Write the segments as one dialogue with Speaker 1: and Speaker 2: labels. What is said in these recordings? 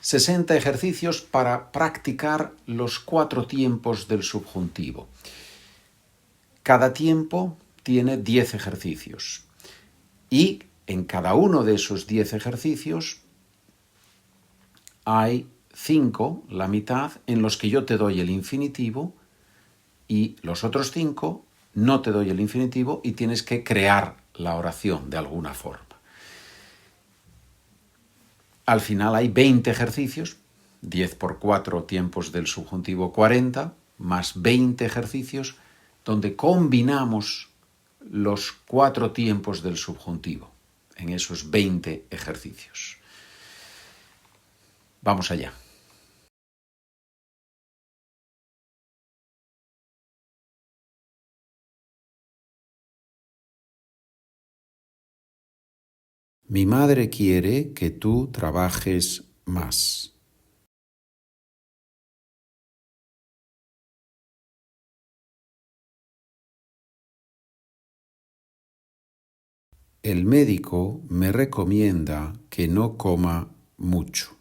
Speaker 1: 60 ejercicios para practicar los 4 tiempos del subjuntivo. Cada tiempo tiene 10 ejercicios y en cada uno de esos 10 ejercicios hay 5, la mitad, en los que yo te doy el infinitivo y los otros 5 no te doy el infinitivo y tienes que crear la oración de alguna forma. Al final hay 20 ejercicios, 10 por 4 tiempos del subjuntivo 40, más 20 ejercicios donde combinamos los 4 tiempos del subjuntivo en esos 20 ejercicios. Vamos allá. Mi madre quiere que tú trabajes más. El médico me recomienda que no coma mucho.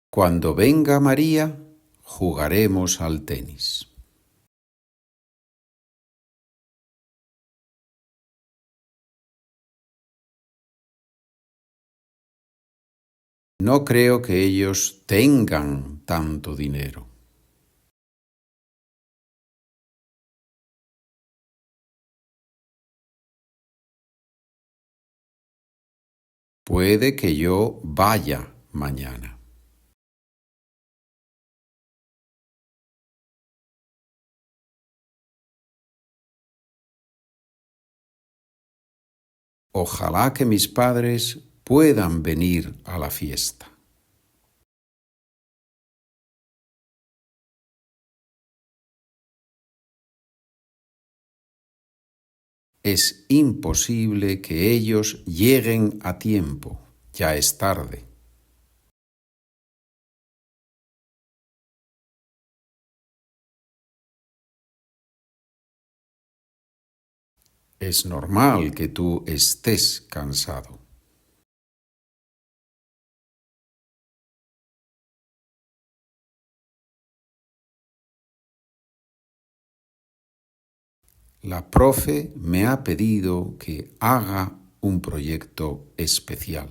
Speaker 1: Cuando venga María, jugaremos al tenis. No creo que ellos tengan tanto dinero. Puede que yo vaya mañana. Ojalá que mis padres puedan venir a la fiesta. Es imposible que ellos lleguen a tiempo. Ya es tarde. Es normal que tú estés cansado. La profe me ha pedido que haga un proyecto especial.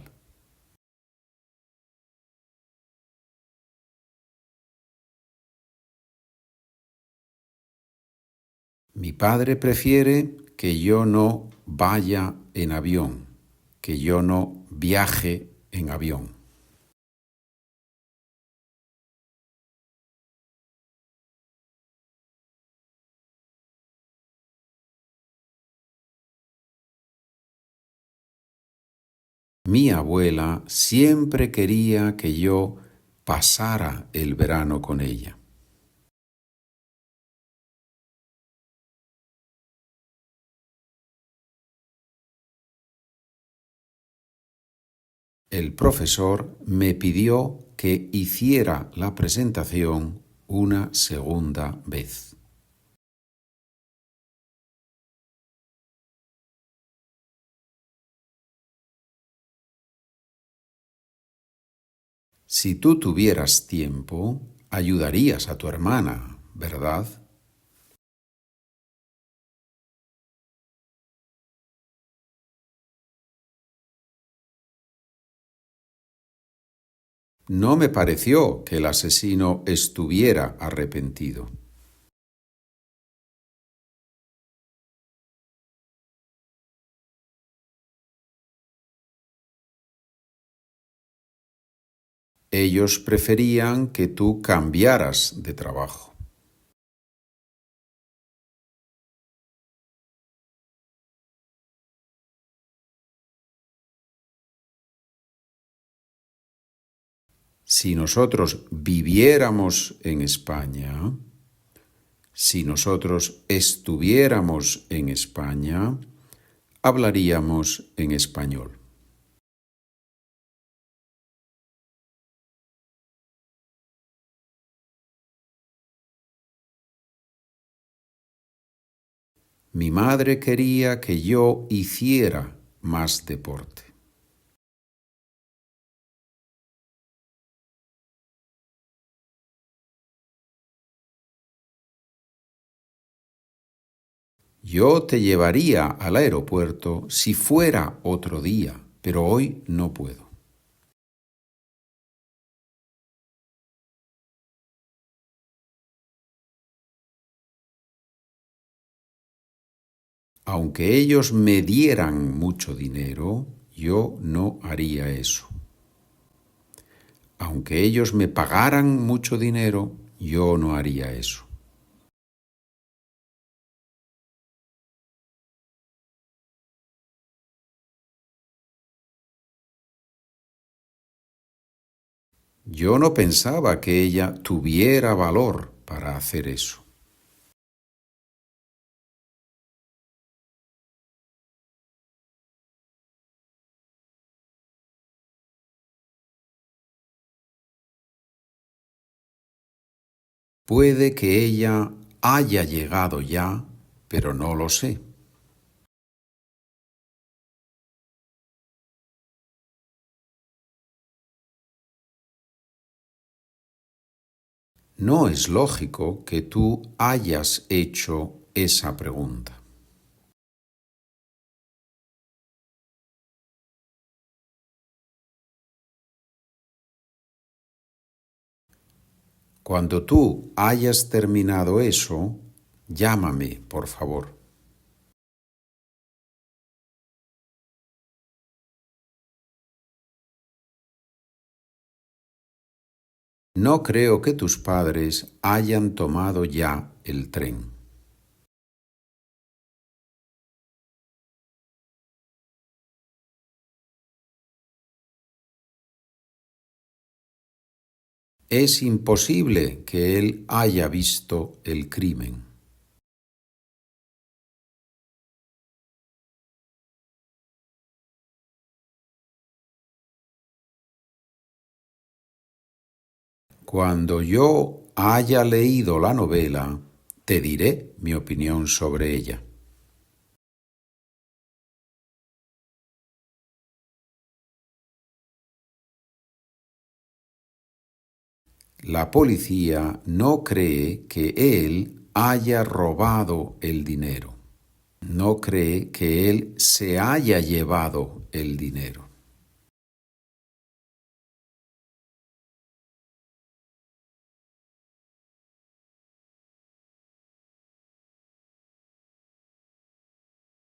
Speaker 1: Mi padre prefiere que yo no vaya en avión, que yo no viaje en avión. Mi abuela siempre quería que yo pasara el verano con ella. El profesor me pidió que hiciera la presentación una segunda vez. Si tú tuvieras tiempo, ayudarías a tu hermana, ¿verdad? No me pareció que el asesino estuviera arrepentido. Ellos preferían que tú cambiaras de trabajo. Si nosotros viviéramos en España, si nosotros estuviéramos en España, hablaríamos en español. Mi madre quería que yo hiciera más deporte. Yo te llevaría al aeropuerto si fuera otro día, pero hoy no puedo. Aunque ellos me dieran mucho dinero, yo no haría eso. Aunque ellos me pagaran mucho dinero, yo no haría eso. Yo no pensaba que ella tuviera valor para hacer eso. Puede que ella haya llegado ya, pero no lo sé. No es lógico que tú hayas hecho esa pregunta. Cuando tú hayas terminado eso, llámame, por favor. No creo que tus padres hayan tomado ya el tren. Es imposible que él haya visto el crimen. Cuando yo haya leído la novela, te diré mi opinión sobre ella. La policía no cree que él haya robado el dinero. No cree que él se haya llevado el dinero.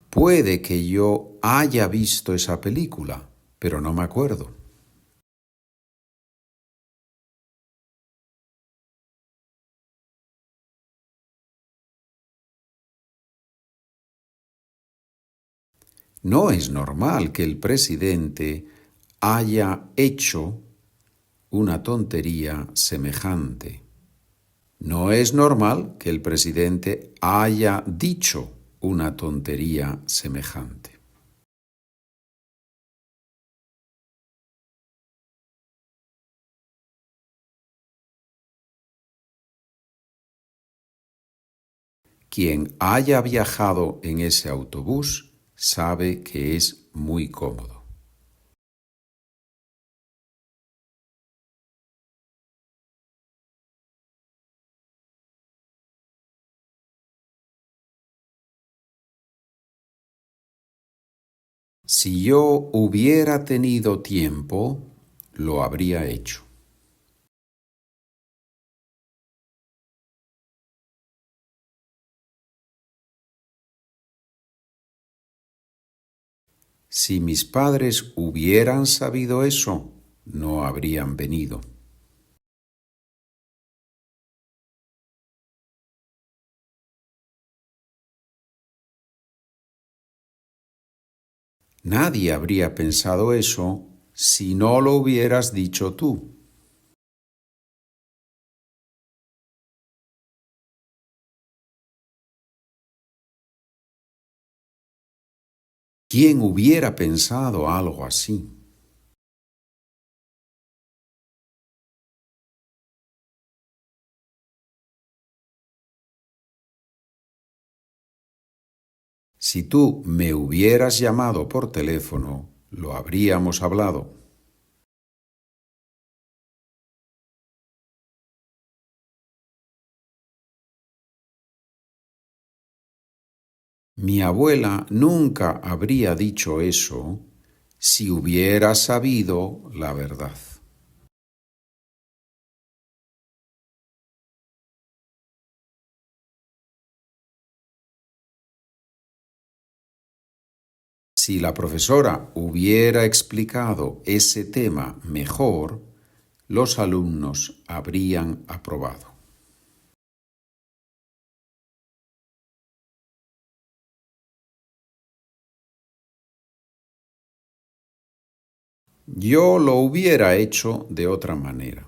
Speaker 1: Puede que yo haya visto esa película, pero no me acuerdo. No es normal que el presidente haya hecho una tontería semejante. No es normal que el presidente haya dicho una tontería semejante. Quien haya viajado en ese autobús sabe que es muy cómodo. Si yo hubiera tenido tiempo, lo habría hecho. Si mis padres hubieran sabido eso, no habrían venido. Nadie habría pensado eso si no lo hubieras dicho tú. ¿Quién hubiera pensado algo así? Si tú me hubieras llamado por teléfono, lo habríamos hablado. Mi abuela nunca habría dicho eso si hubiera sabido la verdad. Si la profesora hubiera explicado ese tema mejor, los alumnos habrían aprobado. Yo lo hubiera hecho de otra manera.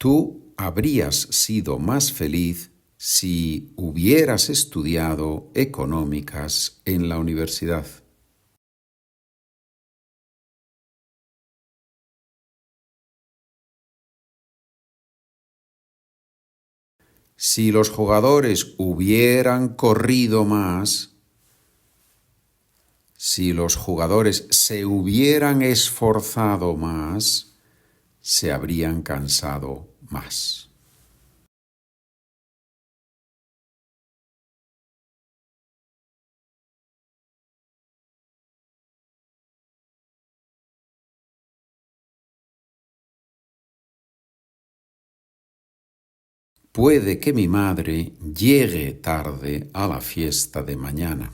Speaker 1: Tú habrías sido más feliz si hubieras estudiado económicas en la universidad. Si los jugadores hubieran corrido más, si los jugadores se hubieran esforzado más, se habrían cansado más. Puede que mi madre llegue tarde a la fiesta de mañana.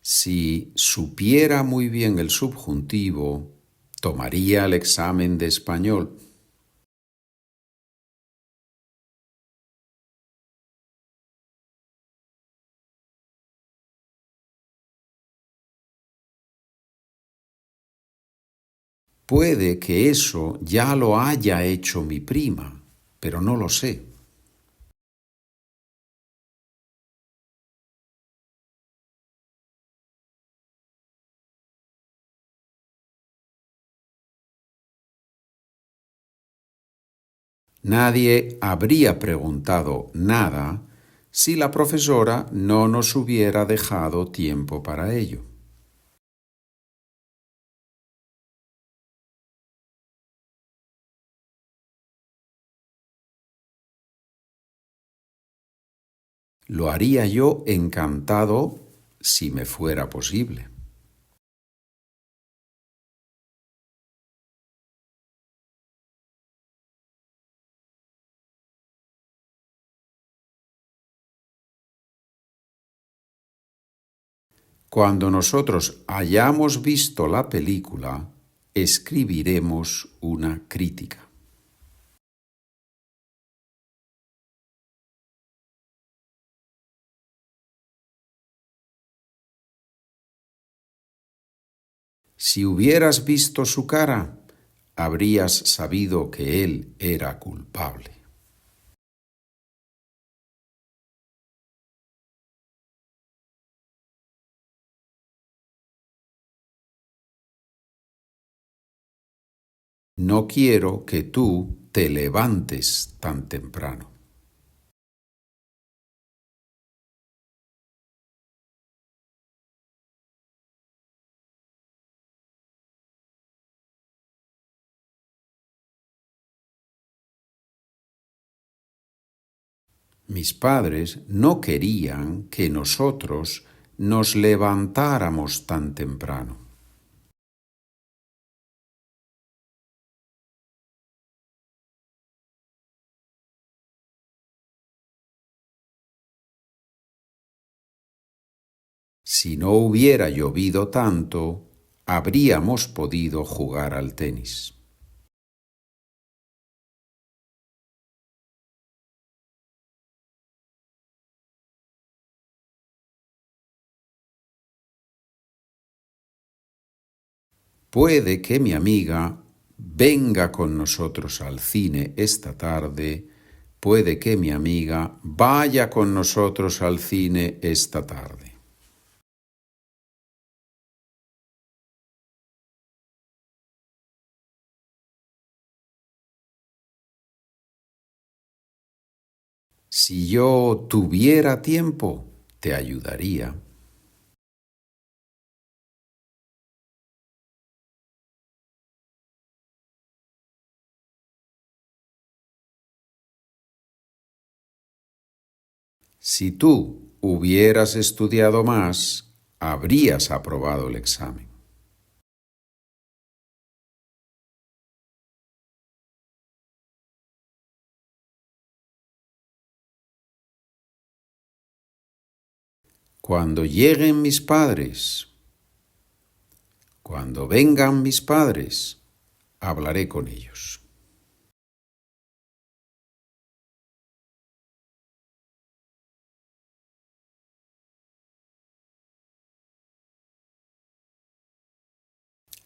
Speaker 1: Si supiera muy bien el subjuntivo, tomaría el examen de español. Puede que eso ya lo haya hecho mi prima, pero no lo sé. Nadie habría preguntado nada si la profesora no nos hubiera dejado tiempo para ello. Lo haría yo encantado si me fuera posible. Cuando nosotros hayamos visto la película, escribiremos una crítica. Si hubieras visto su cara, habrías sabido que él era culpable. No quiero que tú te levantes tan temprano. Mis padres no querían que nosotros nos levantáramos tan temprano. Si no hubiera llovido tanto, habríamos podido jugar al tenis. Puede que mi amiga venga con nosotros al cine esta tarde. Puede que mi amiga vaya con nosotros al cine esta tarde. Si yo tuviera tiempo, te ayudaría. Si tú hubieras estudiado más, habrías aprobado el examen. Cuando lleguen mis padres, cuando vengan mis padres, hablaré con ellos.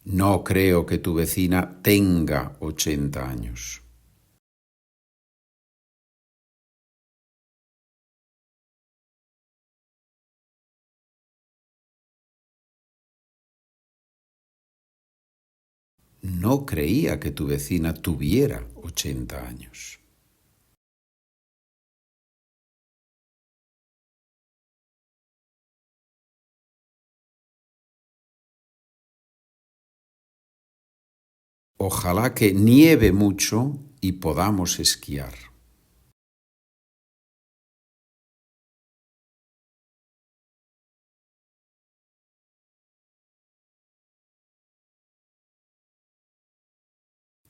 Speaker 1: No creo que tu vecina tenga 80 años. No creía que tu vecina tuviera 80 años. Ojalá que nieve mucho y podamos esquiar.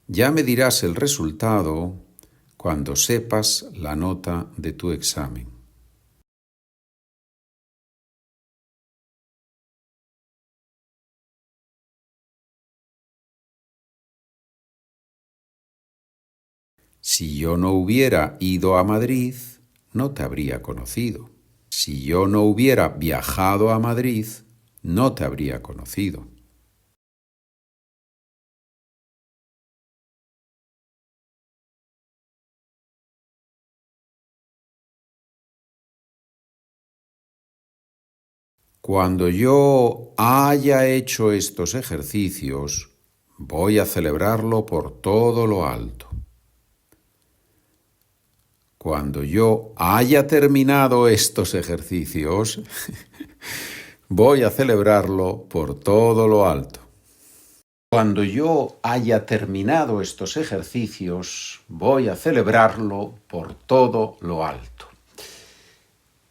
Speaker 1: Ya me dirás el resultado cuando sepas la nota de tu examen. Si yo no hubiera ido a Madrid, no te habría conocido. Si yo no hubiera viajado a Madrid, no te habría conocido. Cuando yo haya hecho estos ejercicios, voy a celebrarlo por todo lo alto. Cuando yo haya terminado estos ejercicios, voy a celebrarlo por todo lo alto. Cuando yo haya terminado estos ejercicios, voy a celebrarlo por todo lo alto.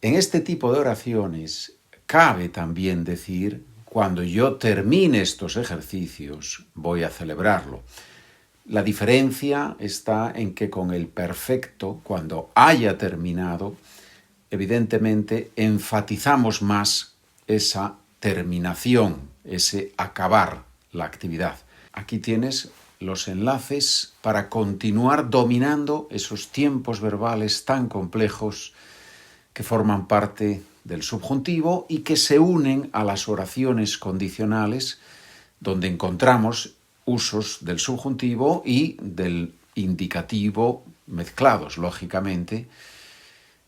Speaker 1: En este tipo de oraciones cabe también decir, cuando yo termine estos ejercicios, voy a celebrarlo. La diferencia está en que con el perfecto, cuando haya terminado, evidentemente enfatizamos más esa terminación, ese acabar la actividad. Aquí tienes los enlaces para continuar dominando esos tiempos verbales tan complejos que forman parte del subjuntivo y que se unen a las oraciones condicionales, donde encontramos usos del subjuntivo y del indicativo mezclados, lógicamente,